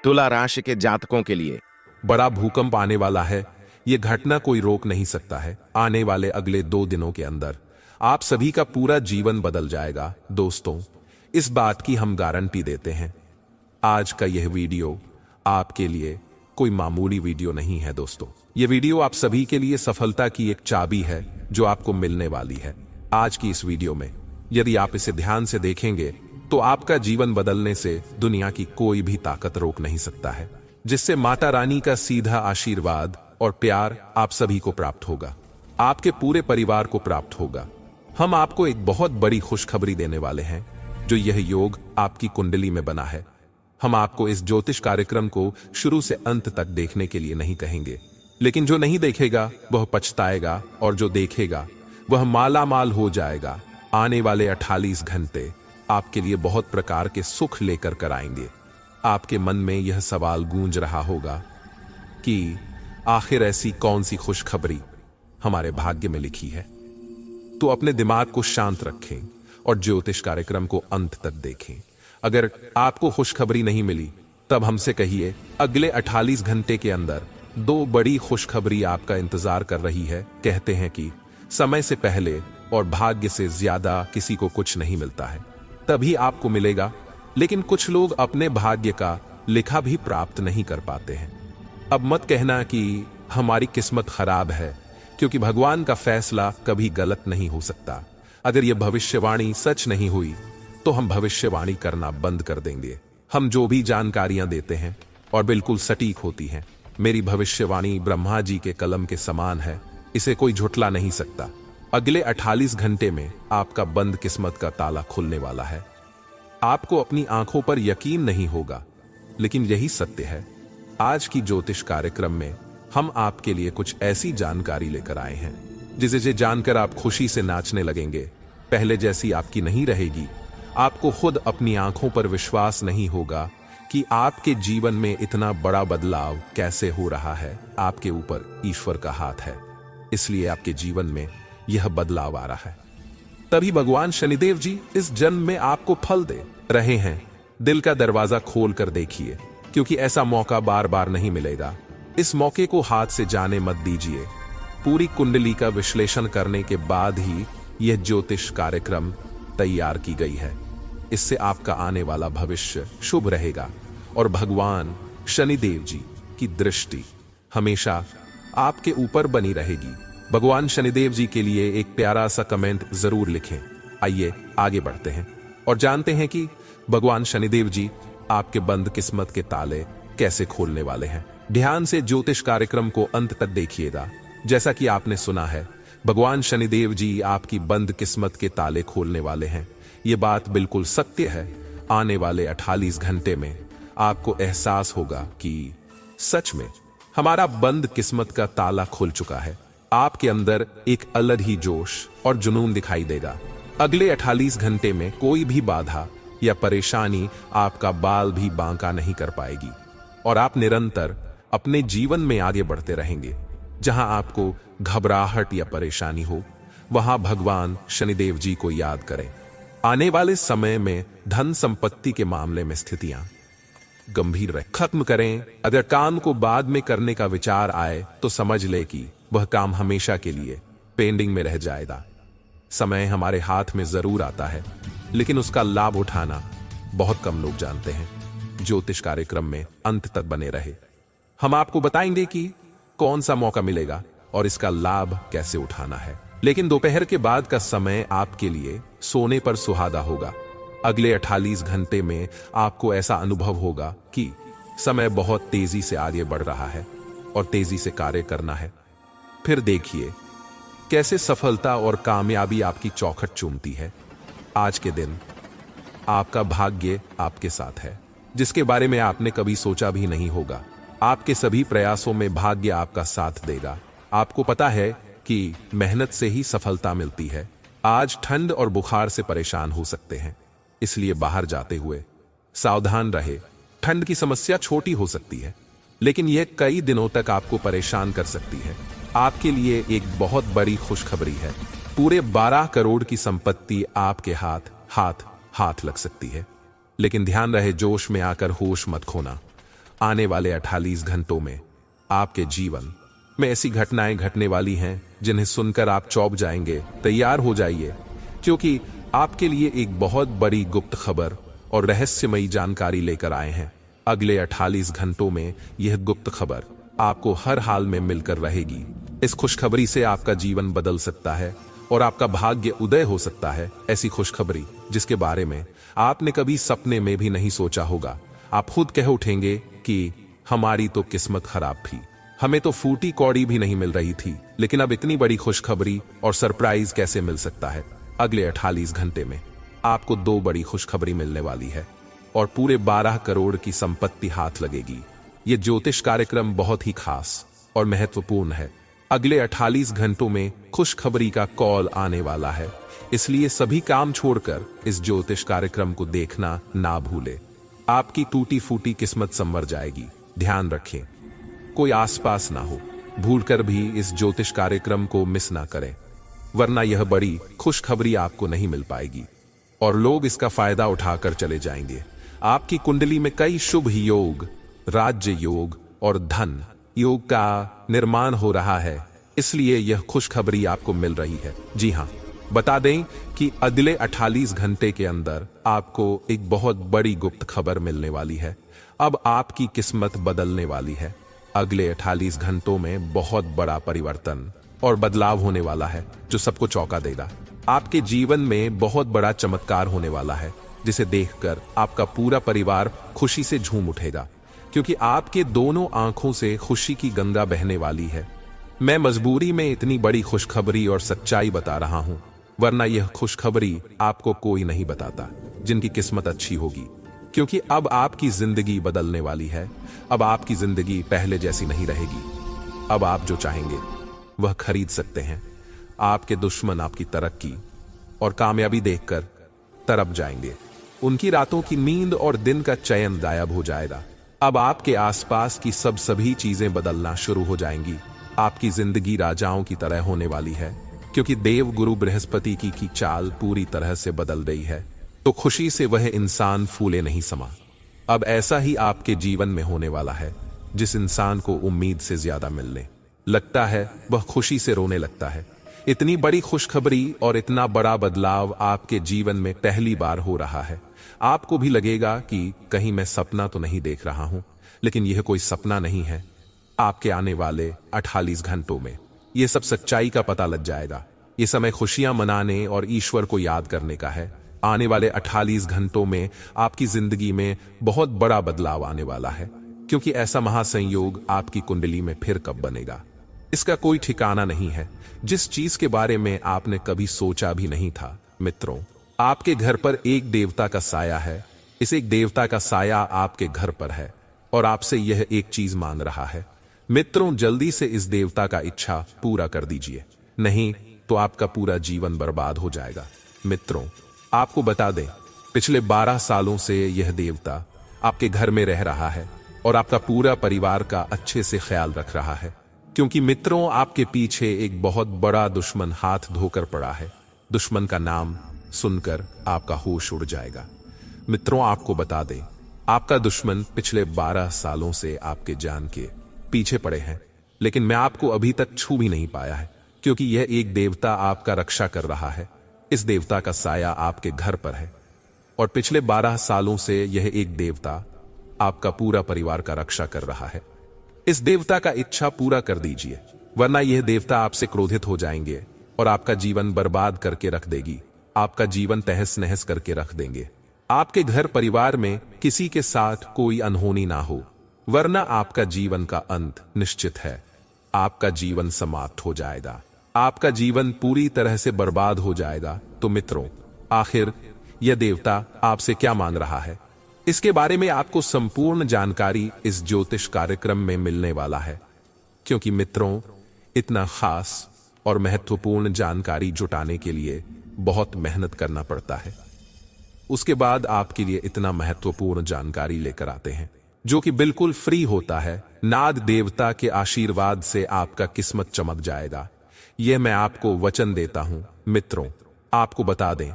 तुला राशि के जातकों के लिए बड़ा भूकंप आने वाला है। यह घटना कोई रोक नहीं सकता है। आने वाले अगले 2 दिनों के अंदर आप सभी का पूरा जीवन बदल जाएगा दोस्तों, इस बात की हम गारंटी देते हैं। आज का यह वीडियो आपके लिए कोई मामूली वीडियो नहीं है दोस्तों। यह वीडियो आप सभी के लिए सफलता की एक चाबी है जो आपको मिलने वाली है। आज की इस वीडियो में यदि आप इसे ध्यान से देखेंगे तो आपका जीवन बदलने से दुनिया की कोई भी ताकत रोक नहीं सकता है, जिससे माता रानी का सीधा आशीर्वाद और प्यार आप सभी को प्राप्त होगा, आपके पूरे परिवार को प्राप्त होगा। हम आपको एक बहुत बड़ी खुशखबरी देने वाले हैं, जो यह योग आपकी कुंडली में बना है। हम आपको इस ज्योतिष कार्यक्रम को शुरू से अंत तक देखने के लिए नहीं कहेंगे, लेकिन जो नहीं देखेगा वह पछताएगा और जो देखेगा वह माला माल हो जाएगा। आने वाले 48 घंटे आपके लिए बहुत प्रकार के सुख लेकर कर आएंगे। आपके मन में यह सवाल गूंज रहा होगा कि आखिर ऐसी कौन सी खुशखबरी हमारे भाग्य में लिखी है। तो अपने दिमाग को शांत रखें और ज्योतिष कार्यक्रम को अंत तक देखें। अगर आपको खुशखबरी नहीं मिली तब हमसे कहिए। अगले 48 घंटे के अंदर 2 बड़ी खुशखबरी आपका इंतजार कर रही है। कहते हैं कि समय से पहले और भाग्य से ज्यादा किसी को कुछ नहीं मिलता है, तभी आपको मिलेगा। लेकिन कुछ लोग अपने भाग्य का लिखा भी प्राप्त नहीं कर पाते हैं। अब मत कहना कि हमारी किस्मत खराब है, क्योंकि भगवान का फैसला कभी गलत नहीं हो सकता। अगर यह भविष्यवाणी सच नहीं हुई तो हम भविष्यवाणी करना बंद कर देंगे। हम जो भी जानकारियां देते हैं और बिल्कुल सटीक होती हैं। मेरी भविष्यवाणी ब्रह्मा जी के कलम के समान है, इसे कोई झुठला नहीं सकता। अगले 48 घंटे में आपका बंद किस्मत का ताला खुलने वाला है। आपको अपनी आंखों पर यकीन नहीं होगा, लेकिन यही सत्य है। आज की ज्योतिष कार्यक्रम में हम आपके लिए कुछ ऐसी जानकारी लेकर आए हैं जिसे जानकर आप खुशी से नाचने लगेंगे। पहले जैसी आपकी नहीं रहेगी। आपको खुद अपनी आंखों पर विश्वास नहीं होगा कि आपके जीवन में इतना बड़ा बदलाव कैसे हो रहा है। आपके ऊपर ईश्वर का हाथ है, इसलिए आपके जीवन में यह बदलाव आ रहा है। तभी भगवान शनिदेव जी इस जन्म में आपको फल दे रहे हैं। दिल का दरवाजा खोल कर देखिए, क्योंकि ऐसा मौका बार बार नहीं मिलेगा। इस मौके को हाथ से जाने मत दीजिए। पूरी कुंडली का विश्लेषण करने के बाद ही यह ज्योतिष कार्यक्रम तैयार की गई है। इससे आपका आने वाला भविष्य शुभ रहेगा और भगवान शनिदेव जी की दृष्टि हमेशा आपके ऊपर बनी रहेगी। भगवान शनिदेव जी के लिए एक प्यारा सा कमेंट जरूर लिखें। आइए आगे बढ़ते हैं और जानते हैं कि भगवान शनिदेव जी आपके बंद किस्मत के ताले कैसे खोलने वाले हैं। ध्यान से ज्योतिष कार्यक्रम को अंत तक देखिएगा। जैसा कि आपने सुना है, भगवान शनिदेव जी आपकी बंद किस्मत के ताले खोलने वाले हैं। ये बात बिल्कुल सत्य है। आने वाले 48 घंटे में आपको एहसास होगा कि सच में हमारा बंद किस्मत का ताला खुल चुका है। आपके अंदर एक अलग ही जोश और जुनून दिखाई देगा। अगले 48 घंटे में कोई भी बाधा या परेशानी आपका बाल भी बांका नहीं कर पाएगी और आप निरंतर अपने जीवन में आगे बढ़ते रहेंगे। जहां आपको घबराहट या परेशानी हो, वहां भगवान शनिदेव जी को याद करें। आने वाले समय में धन संपत्ति के मामले में स्थितियां गंभीर रहे। खत्म करें। अगर काम को बाद में करने का विचार आए तो समझ ले कि वह काम हमेशा के लिए पेंडिंग में रह जाएगा। समय हमारे हाथ में जरूर आता है, लेकिन उसका लाभ उठाना बहुत कम लोग जानते हैं। ज्योतिष कार्यक्रम में अंत तक बने रहे। हम आपको बताएंगे कि कौन सा मौका मिलेगा और इसका लाभ कैसे उठाना है। लेकिन दोपहर के बाद का समय आपके लिए सोने पर सुहागा होगा। अगले 48 घंटे में आपको ऐसा अनुभव होगा कि समय बहुत तेजी से आगे बढ़ रहा है और तेजी से कार्य करना है। फिर देखिए कैसे सफलता और कामयाबी आपकी चौखट चूमती है। आज के दिन आपका भाग्य आपके साथ है, जिसके बारे में आपने कभी सोचा भी नहीं होगा। आपके सभी प्रयासों में भाग्य आपका साथ देगा। आपको पता है कि मेहनत से ही सफलता मिलती है। आज ठंड और बुखार से परेशान हो सकते हैं, इसलिए बाहर जाते हुए सावधान रहे। ठंड की समस्या छोटी हो सकती है, लेकिन यह कई दिनों तक आपको परेशान कर सकती है। आपके लिए एक बहुत बड़ी खुशखबरी है। पूरे 12 करोड़ की संपत्ति आपके हाथ लग सकती है। लेकिन ध्यान रहे, जोश में आकर होश मत खोना। आने वाले 48 घंटों में आपके जीवन में ऐसी घटनाएं घटने वाली हैं जिन्हें सुनकर आप चौंक जाएंगे। तैयार हो जाइए, क्योंकि आपके लिए एक बहुत बड़ी गुप्त खबर और रहस्यमयी जानकारी लेकर आए हैं। अगले 48 घंटों में यह गुप्त खबर आपको हर हाल में मिलकर रहेगी। इस खुशखबरी से आपका जीवन बदल सकता है और आपका भाग्य उदय हो सकता है। ऐसी खुशखबरी जिसके बारे में आपने कभी सपने में भी नहीं सोचा होगा। आप खुद कह उठेंगे कि हमारी तो किस्मत खराब थी, हमें तो फूटी कौड़ी भी नहीं मिल रही थी, लेकिन अब इतनी बड़ी खुशखबरी और सरप्राइज कैसे मिल सकता है। अगले 48 घंटे में आपको 2 बड़ी खुशखबरी मिलने वाली है और पूरे 12 करोड़ की संपत्ति हाथ लगेगी। ये ज्योतिष कार्यक्रम बहुत ही खास और महत्वपूर्ण है। अगले 48 घंटों में खुशखबरी का कॉल आने वाला है, इसलिए सभी काम छोड़कर इस ज्योतिष कार्यक्रम को देखना ना भूले। आपकी टूटी फूटी किस्मत संवर जाएगी। ध्यान रखें, कोई आसपास ना हो, भूलकर भी इस ज्योतिष कार्यक्रम को मिस ना करें, वरना यह बड़ी खुशखबरी आपको नहीं मिल पाएगी और लोग इसका फायदा उठाकर चले जाएंगे। आपकी कुंडली में कई शुभ योग, राज्य योग और धन योग का निर्माण हो रहा है, इसलिए यह खुशखबरी आपको मिल रही है। जी हां, बता दें कि अगले 48 घंटे के अंदर आपको एक बहुत बड़ी गुप्त खबर मिलने वाली है। अब आपकी किस्मत बदलने वाली है। अगले 48 घंटों में बहुत बड़ा परिवर्तन और बदलाव होने वाला है जो सबको चौंका देगा। आपके जीवन में बहुत बड़ा चमत्कार होने वाला है, जिसे देखकर आपका पूरा परिवार खुशी से झूम उठेगा, क्योंकि आपके दोनों आंखों से खुशी की गंगा बहने वाली है। मैं मजबूरी में इतनी बड़ी खुशखबरी और सच्चाई बता रहा हूं, वरना यह खुशखबरी आपको कोई नहीं बताता जिनकी किस्मत अच्छी होगी, क्योंकि अब आपकी जिंदगी बदलने वाली है। अब आपकी जिंदगी पहले जैसी नहीं रहेगी। अब आप जो चाहेंगे वह खरीद सकते हैं। आपके दुश्मन आपकी तरक्की और कामयाबी देखकर तरफ जाएंगे। उनकी रातों की नींद और दिन का चयन गायब हो जाएगा। अब आपके आसपास की सभी चीजें बदलना शुरू हो जाएंगी। आपकी जिंदगी राजाओं की तरह होने वाली है, क्योंकि देव गुरु बृहस्पति की चाल पूरी तरह से बदल रही है। तो खुशी से वह इंसान फूले नहीं समा। अब ऐसा ही आपके जीवन में होने वाला है। जिस इंसान को उम्मीद से ज्यादा मिलने लगता है, वह खुशी से रोने लगता है। इतनी बड़ी खुशखबरी और इतना बड़ा बदलाव आपके जीवन में पहली बार हो रहा है। आपको भी लगेगा कि कहीं मैं सपना तो नहीं देख रहा हूं, लेकिन यह कोई सपना नहीं है। आपके आने वाले 48 घंटों में यह सब सच्चाई का पता लग जाएगा। यह समय खुशियां मनाने और ईश्वर को याद करने का है। आने वाले 48 घंटों में आपकी जिंदगी में बहुत बड़ा बदलाव आने वाला है, क्योंकि ऐसा महासंयोग आपकी कुंडली में फिर कब बनेगा, इसका कोई ठिकाना नहीं है। जिस चीज के बारे में आपने कभी सोचा भी नहीं था। मित्रों, आपके घर पर एक देवता का साया है। इस एक देवता का साया आपके घर पर है और आपसे यह एक चीज मांग रहा है। मित्रों, जल्दी से इस देवता का इच्छा पूरा कर दीजिए, नहीं तो आपका पूरा जीवन बर्बाद हो जाएगा। मित्रों, आपको बता दें, पिछले 12 सालों से यह देवता आपके घर में रह रहा है और आपका पूरा परिवार का अच्छे से ख्याल रख रहा है, क्योंकि मित्रों, आपके पीछे एक बहुत बड़ा दुश्मन हाथ धोकर पड़ा है। दुश्मन का नाम सुनकर आपका होश उड़ जाएगा। मित्रों, आपको बता दें, आपका दुश्मन पिछले 12 सालों से आपके जान के पीछे पड़े हैं, लेकिन मैं आपको अभी तक छू भी नहीं पाया है, क्योंकि यह एक देवता आपका रक्षा कर रहा है। इस देवता का साया आपके घर पर है और पिछले 12 सालों से यह एक देवता आपका पूरा परिवार का रक्षा कर रहा है। इस देवता का इच्छा पूरा कर दीजिए, वरना यह देवता आपसे क्रोधित हो जाएंगे और आपका जीवन बर्बाद करके रख देगी। आपका जीवन तहस नहस करके रख देंगे। आपके घर परिवार में किसी के साथ कोई अनहोनी ना हो, वरना आपका जीवन का अंत निश्चित है। आपका जीवन समाप्त हो जाएगा। आपका जीवन पूरी तरह से बर्बाद हो जाएगा। तो मित्रों, आखिर यह देवता आपसे क्या मांग रहा है, इसके बारे में आपको संपूर्ण जानकारी इस ज्योतिष कार्यक्रम में मिलने वाला है। क्योंकि मित्रों, इतना खास और महत्वपूर्ण जानकारी जुटाने के लिए बहुत मेहनत करना पड़ता है। उसके बाद आपके लिए इतना महत्वपूर्ण जानकारी लेकर आते हैं, जो कि बिल्कुल फ्री होता है। नाद देवता के आशीर्वाद से आपका किस्मत चमक जाएगा, यह मैं आपको वचन देता हूं। मित्रों, आपको बता दें,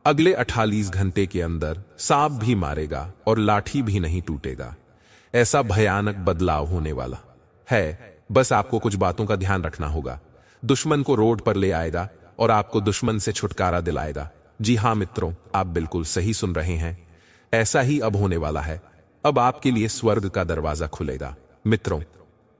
अगले 48 घंटे के अंदर सांप भी मारेगा और लाठी भी नहीं टूटेगा। ऐसा भयानक बदलाव होने वाला है। बस आपको कुछ बातों का ध्यान रखना होगा। दुश्मन को रोड पर ले आएगा और आपको दुश्मन से छुटकारा दिलाएगा। जी हां मित्रों, आप बिल्कुल सही सुन रहे हैं। ऐसा ही अब होने वाला है। अब आपके लिए स्वर्ग का दरवाजा खुलेगा। मित्रों,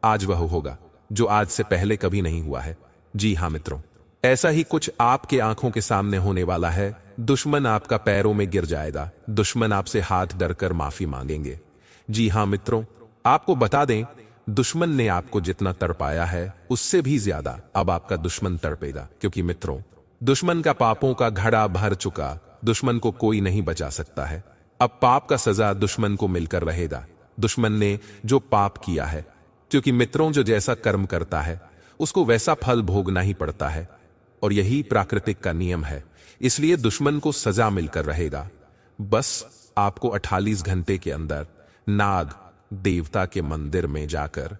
आज वह होगा जो आज से पहले कभी नहीं हुआ है। जी हां मित्रों, ऐसा ही कुछ आपके आंखों के सामने होने वाला है। दुश्मन आपका पैरों में गिर जाएगा। दुश्मन आपसे हाथ धरकर माफी मांगेंगे। जी हां मित्रों, आपको बता दें, दुश्मन ने आपको जितना तड़पाया है उससे भी ज्यादा अब आपका दुश्मन तड़पेगा। क्योंकि मित्रों, दुश्मन का पापों का घड़ा भर चुका। दुश्मन को कोई नहीं बचा सकता है। अब पाप का सजा दुश्मन को मिलकर रहेगा। दुश्मन ने जो पाप किया है, क्योंकि मित्रों, जो जैसा कर्म करता है उसको वैसा फल भोगना ही पड़ता है, और यही प्राकृतिक का नियम है। इसलिए दुश्मन को सजा मिलकर रहेगा। बस आपको 48 घंटे के अंदर नाग देवता के मंदिर में जाकर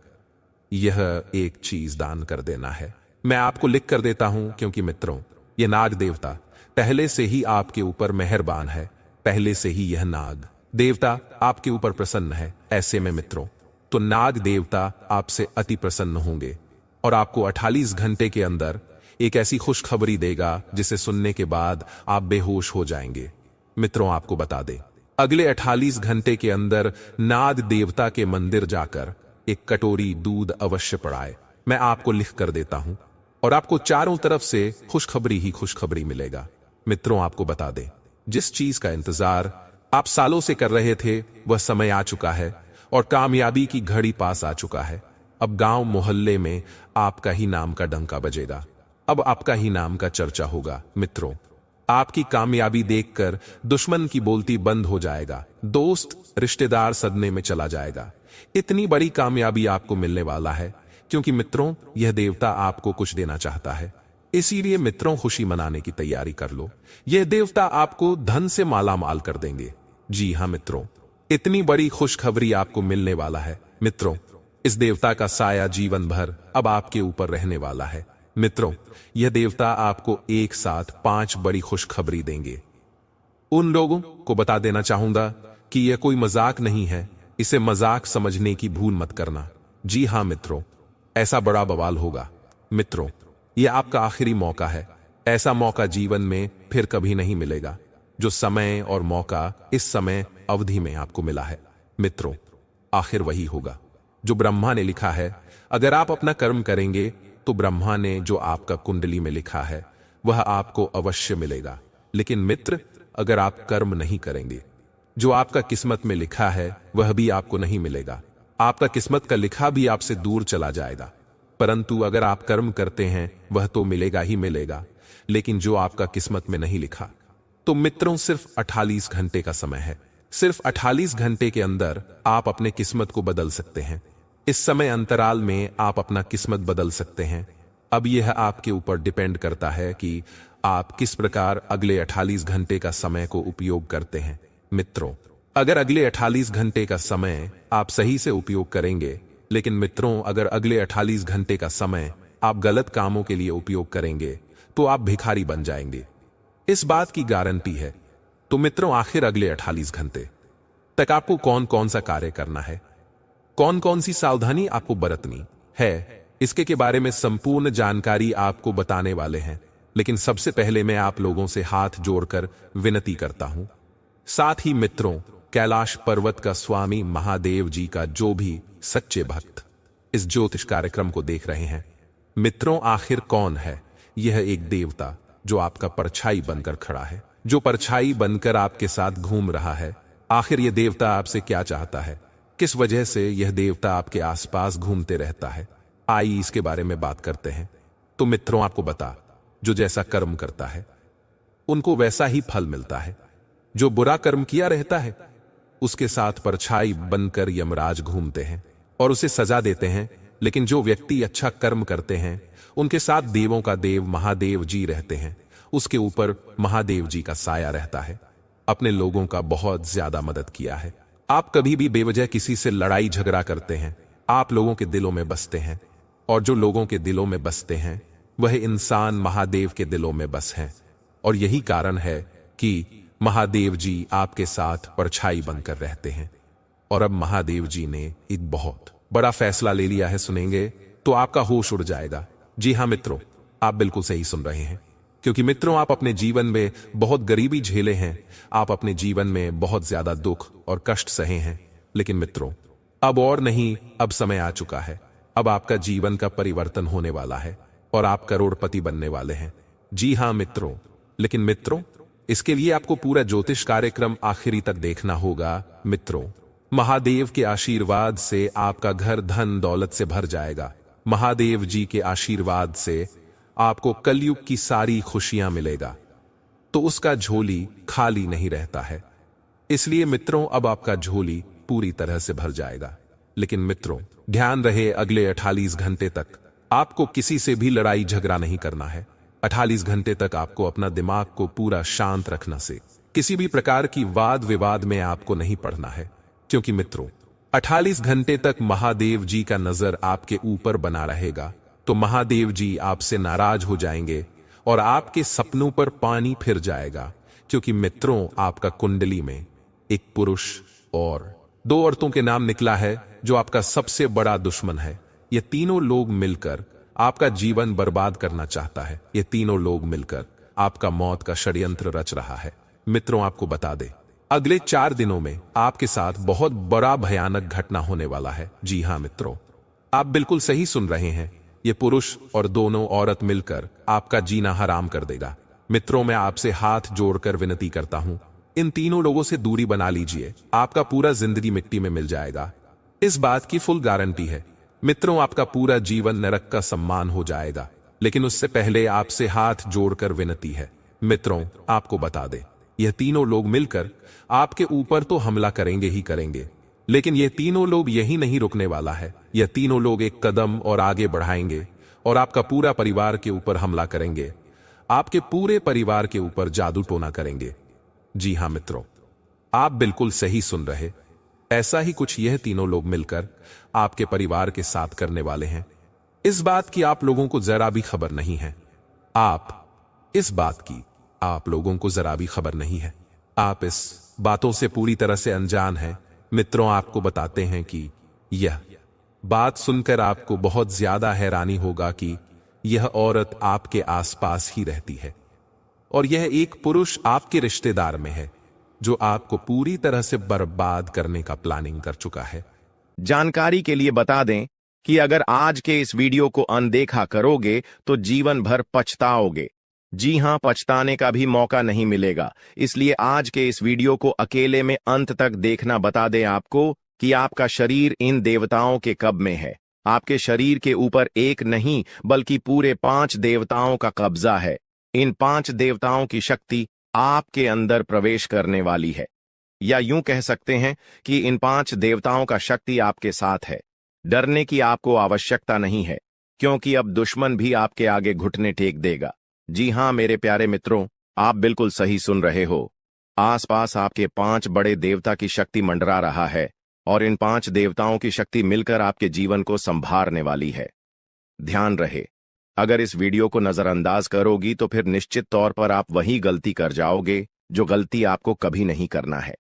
यह एक चीज दान कर देना है। मैं आपको लिख कर देता हूं, क्योंकि मित्रों, यह नाग देवता पहले से ही आपके ऊपर मेहरबान है। पहले से ही यह नाग देवता आपके ऊपर प्रसन्न है। ऐसे में मित्रों, तो नाग देवता आपसे अति प्रसन्न होंगे और आपको 48 घंटे के अंदर एक ऐसी खुशखबरी देगा जिसे सुनने के बाद आप बेहोश हो जाएंगे। मित्रों, आपको बता दें, अगले 48 घंटे के अंदर नाग देवता के मंदिर जाकर एक कटोरी दूध अवश्य पड़ाए। मैं आपको लिख कर देता हूं और आपको चारों तरफ से खुशखबरी ही खुशखबरी मिलेगा। मित्रों, आपको बता दें, जिस चीज का इंतजार आप सालों से कर रहे थे वह समय आ चुका है और कामयाबी की घड़ी पास आ चुका है। अब गांव मोहल्ले में आपका ही नाम का डंका बजेगा। अब आपका ही नाम का चर्चा होगा। मित्रों, आपकी कामयाबी देखकर दुश्मन की बोलती बंद हो जाएगा। दोस्त रिश्तेदार सदमे में चला जाएगा। इतनी बड़ी कामयाबी आपको मिलने वाला है, क्योंकि मित्रों, यह देवता आपको कुछ देना चाहता है। इसीलिए मित्रों, खुशी मनाने की तैयारी कर लो। यह देवता आपको धन से माला माल कर देंगे। जी हां मित्रों, इतनी बड़ी खुशखबरी आपको मिलने वाला है। मित्रों, इस देवता का साया जीवन भर अब आपके ऊपर रहने वाला है। मित्रों, यह देवता आपको एक साथ 5 बड़ी खुशखबरी देंगे। उन लोगों को बता देना चाहूंगा कि यह कोई मजाक नहीं है। इसे मजाक समझने की भूल मत करना। जी हां मित्रों, ऐसा बड़ा बवाल होगा। मित्रों, यह आपका आखिरी मौका है। ऐसा मौका जीवन में फिर कभी नहीं मिलेगा। जो समय और मौका इस समय अवधि में आपको मिला है, मित्रों, आखिर वही होगा जो ब्रह्मा ने लिखा है। अगर आप अपना कर्म करेंगे तो ब्रह्मा ने जो आपका कुंडली में लिखा है वह आपको अवश्य मिलेगा। लेकिन मित्र, अगर आप कर्म नहीं करेंगे, जो आपका किस्मत में लिखा है वह भी आपको नहीं मिलेगा। आपका किस्मत का लिखा भी आपसे दूर चला जाएगा। परंतु अगर आप कर्म करते हैं वह तो मिलेगा ही मिलेगा। लेकिन जो आपका किस्मत में नहीं लिखा, तो मित्रों, सिर्फ 48 घंटे का समय है। सिर्फ 48 घंटे के अंदर आप अपने किस्मत को बदल सकते हैं। इस समय अंतराल में आप अपना किस्मत बदल सकते हैं। अब यह आपके ऊपर डिपेंड करता है कि आप किस प्रकार अगले 48 घंटे का समय को उपयोग करते हैं। मित्रों, अगर अगले 48 घंटे का समय आप सही से उपयोग करेंगे, लेकिन मित्रों, अगर अगले 48 घंटे का समय आप गलत कामों के लिए उपयोग करेंगे तो आप भिखारी बन जाएंगे। इस बात की गारंटी है। तो मित्रों, आखिर अगले 48 घंटे तक आपको कौन कौन सा कार्य करना है, कौन कौन सी सावधानी आपको बरतनी है, इसके के बारे में संपूर्ण जानकारी आपको बताने वाले हैं। लेकिन सबसे पहले मैं आप लोगों से हाथ जोड़कर विनती करता हूं। साथ ही मित्रों, कैलाश पर्वत का स्वामी महादेव जी का जो भी सच्चे भक्त इस ज्योतिष कार्यक्रम को देख रहे हैं, मित्रों, आखिर कौन है यह एक देवता जो आपका परछाई बनकर खड़ा है, जो परछाई बनकर आपके साथ घूम रहा है। आखिर यह देवता आपसे क्या चाहता है, किस वजह से यह देवता आपके आसपास घूमते रहता है, आइए इसके बारे में बात करते हैं। तो मित्रों, आपको बता, जो जैसा कर्म करता है उनको वैसा ही फल मिलता है। जो बुरा कर्म किया रहता है उसके साथ परछाई बनकर यमराज घूमते हैं और उसे सजा देते हैं। लेकिन जो व्यक्ति अच्छा कर्म करते हैं उनके साथ देवों का देव महादेव जी रहते हैं। उसके ऊपर महादेव जी का साया रहता है। अपने लोगों का बहुत ज्यादा मदद किया है। आप कभी भी बेवजह किसी से लड़ाई झगड़ा करते हैं, आप लोगों के दिलों में बसते हैं, और जो लोगों के दिलों में बसते हैं वह इंसान महादेव के दिलों में बस हैं। और यही कारण है कि महादेव जी आपके साथ परछाई बनकर रहते हैं। और अब महादेव जी ने एक बहुत बड़ा फैसला ले लिया है, सुनेंगे तो आपका होश उड़ जाएगा। जी हाँ मित्रों, आप बिल्कुल सही सुन रहे हैं, क्योंकि मित्रों आप अपने जीवन में बहुत गरीबी झेले हैं, आप अपने जीवन में बहुत ज्यादा दुख और कष्ट सहे हैं। लेकिन मित्रों अब और नहीं, अब समय आ चुका है। अब आपका जीवन का परिवर्तन होने वाला है और आप करोड़पति बनने वाले हैं। जी हाँ मित्रों, लेकिन मित्रों इसके लिए आपको पूरा ज्योतिष कार्यक्रम आखिरी तक देखना होगा। मित्रों महादेव के आशीर्वाद से आपका घर धन दौलत से भर जाएगा। महादेव जी के आशीर्वाद से आपको कलयुग की सारी खुशियां मिलेगा, तो उसका झोली खाली नहीं रहता है। इसलिए मित्रों अब आपका झोली पूरी तरह से भर जाएगा। लेकिन मित्रों ध्यान रहे, अगले 48 घंटे तक आपको किसी से भी लड़ाई झगड़ा नहीं करना है। 48 घंटे तक आपको अपना दिमाग को पूरा शांत रखना से किसी भी प्रकार की वाद विवाद में आपको नहीं पड़ना है, क्योंकि मित्रों 48 घंटे तक महादेव जी का नजर आपके ऊपर बना रहेगा। तो महादेव जी आपसे नाराज हो जाएंगे और आपके सपनों पर पानी फिर जाएगा, क्योंकि मित्रों आपका कुंडली में एक पुरुष और 2 औरतों के नाम निकला है, जो आपका सबसे बड़ा दुश्मन है। ये तीनों लोग मिलकर आपका जीवन बर्बाद करना चाहता है। ये तीनों लोग मिलकर आपका मौत का षड्यंत्र रच रहा है। मित्रों आपको बता दे, अगले 4 दिनों में आपके साथ बहुत बड़ा भयानक घटना होने वाला है। जी हाँ मित्रों, आप बिल्कुल सही सुन रहे हैं, ये पुरुष और दोनों औरत मिलकर आपका जीना हराम कर देगा। मित्रों मैं आपसे हाथ जोड़कर विनती करता हूं, इन तीनों लोगों से दूरी बना लीजिए, आपका पूरा जिंदगी मिट्टी में मिल जाएगा। इस बात की फुल गारंटी है। मित्रों आपका पूरा जीवन नरक का सम्मान हो जाएगा। लेकिन उससे पहले आपसे हाथ जोड़कर विनती है, मित्रों आपको बता दे, यह तीनों लोग मिलकर आपके ऊपर तो हमला करेंगे ही करेंगे, लेकिन ये तीनों लोग यही नहीं रुकने वाला है। यह तीनों लोग एक कदम और आगे बढ़ाएंगे और आपका पूरा परिवार के ऊपर हमला करेंगे। आपके पूरे परिवार के ऊपर जादू टोना करेंगे। जी हाँ मित्रों, आप बिल्कुल सही सुन रहे, ऐसा ही कुछ यह तीनों लोग मिलकर आपके परिवार के साथ करने वाले हैं। इस बात की आप लोगों को जरा भी खबर नहीं है। इस बात की आप लोगों को जरा भी खबर नहीं है। आप इस बातों से पूरी तरह से अनजान हैं। मित्रों आपको बताते हैं कि यह बात सुनकर आपको बहुत ज्यादा हैरानी होगा कि यह औरत आपके आसपास ही रहती है और यह एक पुरुष आपके रिश्तेदार में है, जो आपको पूरी तरह से बर्बाद करने का प्लानिंग कर चुका है। जानकारी के लिए बता दें कि अगर आज के इस वीडियो को अनदेखा करोगे तो जीवन भर पछताओगे। जी हां, पछताने का भी मौका नहीं मिलेगा। इसलिए आज के इस वीडियो को अकेले में अंत तक देखना। बता दें आपको कि आपका शरीर इन देवताओं के कब्जे में है। आपके शरीर के ऊपर एक नहीं बल्कि पूरे 5 देवताओं का कब्जा है। इन 5 देवताओं की शक्ति आपके अंदर प्रवेश करने वाली है, या यूं कह सकते हैं कि इन 5 देवताओं का शक्ति आपके साथ है। डरने की आपको आवश्यकता नहीं है, क्योंकि अब दुश्मन भी आपके आगे घुटने टेक देगा। जी हां मेरे प्यारे मित्रों, आप बिल्कुल सही सुन रहे हो। आसपास आपके 5 बड़े देवता की शक्ति मंडरा रहा है और इन 5 देवताओं की शक्ति मिलकर आपके जीवन को संभारने वाली है। ध्यान रहे, अगर इस वीडियो को नजरअंदाज करोगी तो फिर निश्चित तौर पर आप वही गलती कर जाओगे जो गलती आपको कभी नहीं करना है।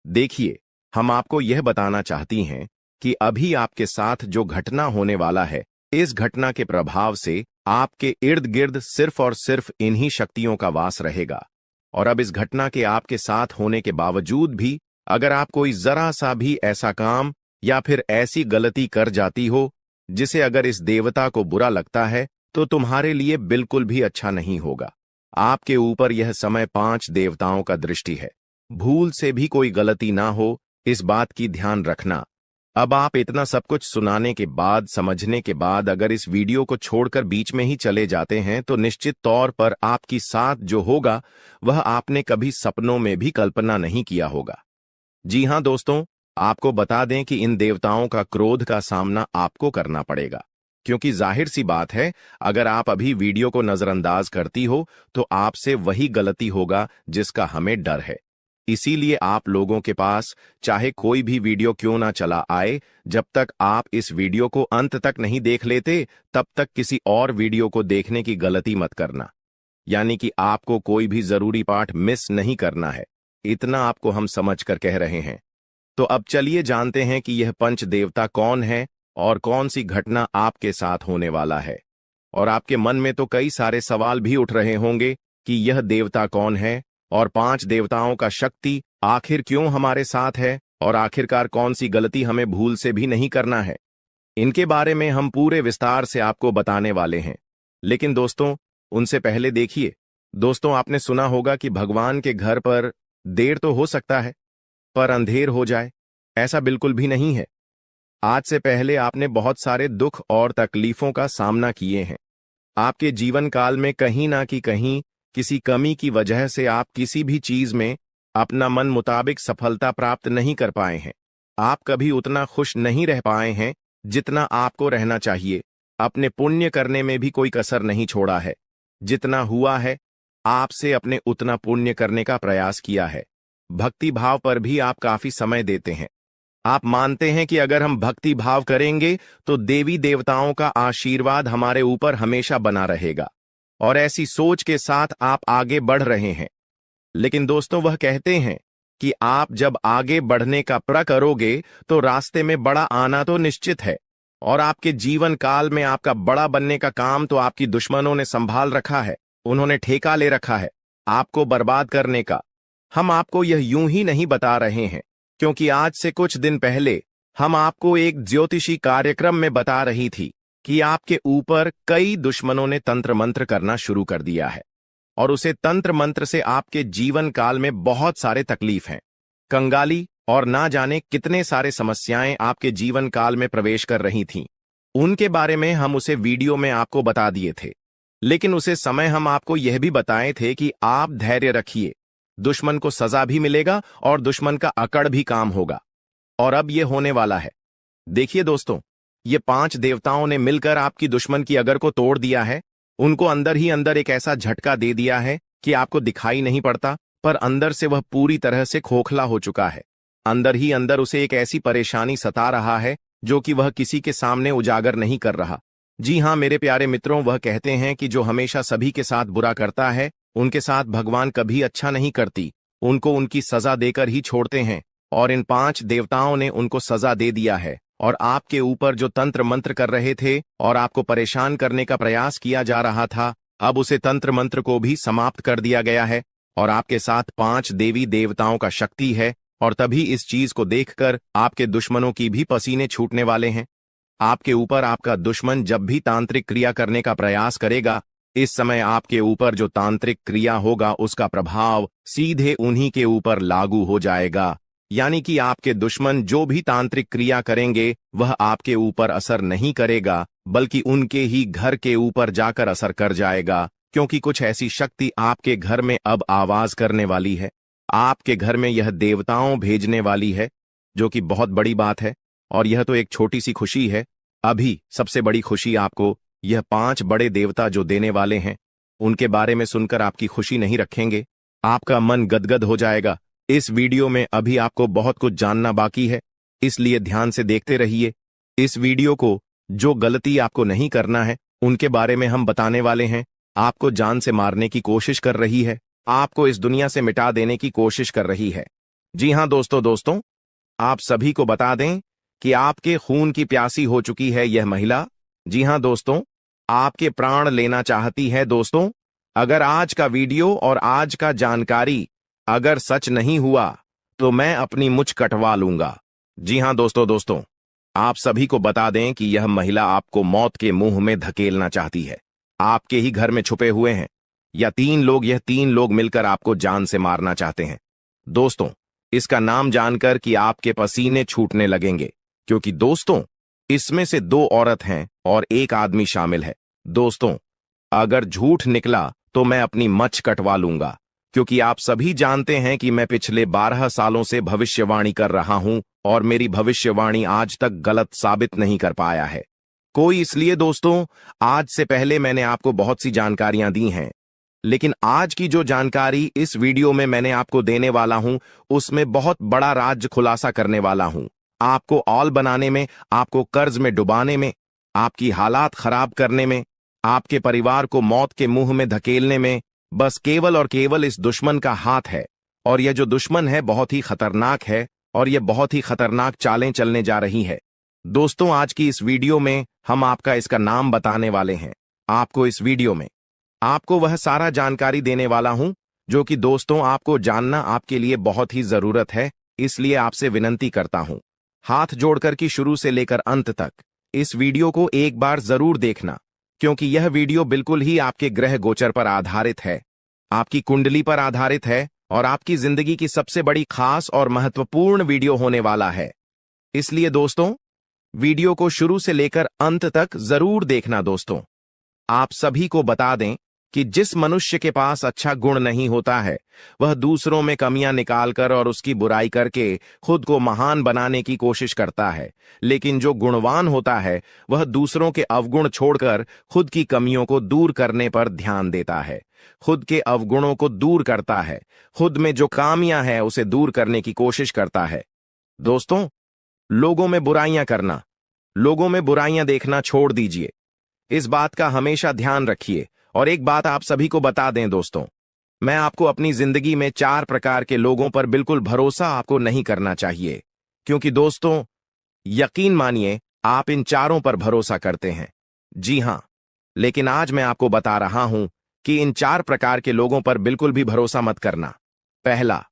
देखिए, हम आपको यह बताना चाहती हैं कि अभी आपके साथ जो घटना होने वाला है, इस घटना के प्रभाव से आपके इर्द गिर्द सिर्फ और सिर्फ इन्हीं शक्तियों का वास रहेगा। और अब इस घटना के आपके साथ होने के बावजूद भी अगर आप कोई जरा सा भी ऐसा काम या फिर ऐसी गलती कर जाती हो जिसे अगर इस देवता को बुरा लगता है, तो तुम्हारे लिए बिल्कुल भी अच्छा नहीं होगा। आपके ऊपर यह समय 5 देवताओं का दृष्टि है। भूल से भी कोई गलती ना हो, इस बात की ध्यान रखना। अब आप इतना सब कुछ सुनाने के बाद, समझने के बाद अगर इस वीडियो को छोड़कर बीच में ही चले जाते हैं तो निश्चित तौर पर आपकी साथ जो होगा वह आपने कभी सपनों में भी कल्पना नहीं किया होगा। जी हां दोस्तों, आपको बता दें कि इन देवताओं का क्रोध का सामना आपको करना पड़ेगा, क्योंकि जाहिर सी बात है, अगर आप अभी वीडियो को नजरअंदाज करती हो तो आपसे वही गलती होगा जिसका हमें डर है। इसीलिए आप लोगों के पास चाहे कोई भी वीडियो क्यों ना चला आए, जब तक आप इस वीडियो को अंत तक नहीं देख लेते तब तक किसी और वीडियो को देखने की गलती मत करना। यानी कि आपको कोई भी जरूरी पाठ मिस नहीं करना है, इतना आपको हम समझ कर कह रहे हैं। तो अब चलिए जानते हैं कि यह पंच देवता कौन है और कौन सी घटना आपके साथ होने वाला है। और आपके मन में तो कई सारे सवाल भी उठ रहे होंगे कि यह देवता कौन है और 5 देवताओं का शक्ति आखिर क्यों हमारे साथ है और आखिरकार कौन सी गलती हमें भूल से भी नहीं करना है। इनके बारे में हम पूरे विस्तार से आपको बताने वाले हैं। लेकिन दोस्तों, उनसे पहले देखिए, दोस्तों आपने सुना होगा कि भगवान के घर पर देर तो हो सकता है पर अंधेर हो जाए, ऐसा बिल्कुल भी नहीं है। आज से पहले आपने बहुत सारे दुख और तकलीफों का सामना किए हैं। आपके जीवन काल में कहीं ना कि कहीं किसी कमी की वजह से आप किसी भी चीज में अपना मन मुताबिक सफलता प्राप्त नहीं कर पाए हैं। आप कभी उतना खुश नहीं रह पाए हैं जितना आपको रहना चाहिए। अपने पुण्य करने में भी कोई कसर नहीं छोड़ा है। जितना हुआ है आपसे अपने उतना पुण्य करने का प्रयास किया है। भक्ति भाव पर भी आप काफी समय देते हैं। आप मानते हैं कि अगर हम भक्ति भाव करेंगे तो देवी देवताओं का आशीर्वाद हमारे ऊपर हमेशा बना रहेगा, और ऐसी सोच के साथ आप आगे बढ़ रहे हैं। लेकिन दोस्तों, वह कहते हैं कि आप जब आगे बढ़ने का प्रण करोगे तो रास्ते में बड़ा आना तो निश्चित है, और आपके जीवन काल में आपका बड़ा बनने का काम तो आपकी दुश्मनों ने संभाल रखा है। उन्होंने ठेका ले रखा है आपको बर्बाद करने का। हम आपको यह यूं ही नहीं बता रहे हैं, क्योंकि आज से कुछ दिन पहले हम आपको एक ज्योतिषी कार्यक्रम में बता रही थी कि आपके ऊपर कई दुश्मनों ने तंत्र मंत्र करना शुरू कर दिया है, और उसे तंत्र मंत्र से आपके जीवन काल में बहुत सारे तकलीफ हैं, कंगाली और ना जाने कितने सारे समस्याएं आपके जीवन काल में प्रवेश कर रही थीं। उनके बारे में हम उसे वीडियो में आपको बता दिए थे। लेकिन उसे समय हम आपको यह भी बताए थे कि आप धैर्य रखिए, दुश्मन को सजा भी मिलेगा और दुश्मन का अकड़ भी काम होगा। और अब यह होने वाला है। देखिए दोस्तों, ये 5 देवताओं ने मिलकर आपकी दुश्मन की अगर को तोड़ दिया है। उनको अंदर ही अंदर एक ऐसा झटका दे दिया है कि आपको दिखाई नहीं पड़ता, पर अंदर से वह पूरी तरह से खोखला हो चुका है। अंदर ही अंदर उसे एक ऐसी परेशानी सता रहा है जो कि वह किसी के सामने उजागर नहीं कर रहा। जी हाँ मेरे प्यारे मित्रों, वह कहते हैं कि जो हमेशा सभी के साथ बुरा करता है उनके साथ भगवान कभी अच्छा नहीं करती, उनको उनकी सजा देकर ही छोड़ते हैं। और इन 5 देवताओं ने उनको सजा दे दिया है, और आपके ऊपर जो तंत्र मंत्र कर रहे थे और आपको परेशान करने का प्रयास किया जा रहा था, अब उसे तंत्र मंत्र को भी समाप्त कर दिया गया है, और आपके साथ 5 देवी देवताओं का शक्ति है। और तभी इस चीज को देखकर आपके दुश्मनों की भी पसीने छूटने वाले हैं। आपके ऊपर आपका दुश्मन जब भी तांत्रिक क्रिया करने का प्रयास करेगा, इस समय आपके ऊपर जो तांत्रिक क्रिया होगा उसका प्रभाव सीधे उन्हीं के ऊपर लागू हो जाएगा। यानी कि आपके दुश्मन जो भी तांत्रिक क्रिया करेंगे वह आपके ऊपर असर नहीं करेगा, बल्कि उनके ही घर के ऊपर जाकर असर कर जाएगा, क्योंकि कुछ ऐसी शक्ति आपके घर में अब आवाज करने वाली है। आपके घर में यह देवताओं भेजने वाली है, जो कि बहुत बड़ी बात है। और यह तो एक छोटी सी खुशी है। अभी सबसे बड़ी खुशी आपको यह 5 बड़े देवता जो देने वाले हैं, उनके बारे में सुनकर आपकी खुशी नहीं रखेंगे, आपका मन गदगद हो जाएगा। इस वीडियो में अभी आपको बहुत कुछ जानना बाकी है, इसलिए ध्यान से देखते रहिए इस वीडियो को। जो गलती आपको नहीं करना है उनके बारे में हम बताने वाले हैं। आपको जान से मारने की कोशिश कर रही है, आपको इस दुनिया से मिटा देने की कोशिश कर रही है। जी हाँ दोस्तों, आप सभी को बता दें कि आपके खून की प्यासी हो चुकी है यह महिला। जी हाँ दोस्तों, आपके प्राण लेना चाहती है। दोस्तों, अगर आज का वीडियो और आज का जानकारी अगर सच नहीं हुआ तो मैं अपनी मुछ कटवा लूंगा। जी हाँ दोस्तों, आप सभी को बता दें कि यह महिला आपको मौत के मुंह में धकेलना चाहती है। आपके ही घर में छुपे हुए हैं यह 3 लोग मिलकर आपको जान से मारना चाहते हैं। दोस्तों, इसका नाम जानकर कि आपके पसीने छूटने लगेंगे, क्योंकि दोस्तों इसमें से 2 औरत हैं और 1 आदमी शामिल है। दोस्तों, अगर झूठ निकला तो मैं अपनी मच कटवा लूंगा, क्योंकि आप सभी जानते हैं कि मैं पिछले 12 सालों से भविष्यवाणी कर रहा हूं और मेरी भविष्यवाणी आज तक गलत साबित नहीं कर पाया है कोई। इसलिए दोस्तों, आज से पहले मैंने आपको बहुत सी जानकारियां दी हैं, लेकिन आज की जो जानकारी इस वीडियो में मैंने आपको देने वाला हूं उसमें बहुत बड़ा राज खुलासा करने वाला हूं। आपको ऑल बनाने में, आपको कर्ज में डुबाने में, आपकी हालात खराब करने में, आपके परिवार को मौत के मुंह में धकेलने में बस केवल और केवल इस दुश्मन का हाथ है। और यह जो दुश्मन है बहुत ही खतरनाक है, और ये बहुत ही खतरनाक चालें चलने जा रही है। दोस्तों, आज की इस वीडियो में हम आपका इसका नाम बताने वाले हैं। आपको इस वीडियो में आपको वह सारा जानकारी देने वाला हूं जो कि दोस्तों आपको जानना आपके लिए बहुत ही जरूरत है। इसलिए आपसे विनती करता हूं, हाथ जोड़कर कि शुरू से लेकर अंत तक इस वीडियो को एक बार जरूर देखना, क्योंकि यह वीडियो बिल्कुल ही आपके ग्रह गोचर पर आधारित है, आपकी कुंडली पर आधारित है और आपकी जिंदगी की सबसे बड़ी खास और महत्वपूर्ण वीडियो होने वाला है। इसलिए दोस्तों, वीडियो को शुरू से लेकर अंत तक जरूर देखना। दोस्तों, आप सभी को बता दें कि जिस मनुष्य के पास अच्छा गुण नहीं होता है, वह दूसरों में कमियां निकालकर और उसकी बुराई करके खुद को महान बनाने की कोशिश करता है। लेकिन जो गुणवान होता है, वह दूसरों के अवगुण छोड़कर खुद की कमियों को दूर करने पर ध्यान देता है, खुद के अवगुणों को दूर करता है, खुद में जो खामियां हैं उसे दूर करने की कोशिश करता है। दोस्तों, लोगों में बुराइयां करना, लोगों में बुराइयां देखना छोड़ दीजिए। इस बात का हमेशा ध्यान रखिए। और एक बात आप सभी को बता दें दोस्तों, मैं आपको अपनी जिंदगी में 4 प्रकार के लोगों पर बिल्कुल भरोसा आपको नहीं करना चाहिए, क्योंकि दोस्तों यकीन मानिए आप इन चारों पर भरोसा करते हैं। जी हां, लेकिन आज मैं आपको बता रहा हूं कि इन 4 प्रकार के लोगों पर बिल्कुल भी भरोसा मत करना। पहला,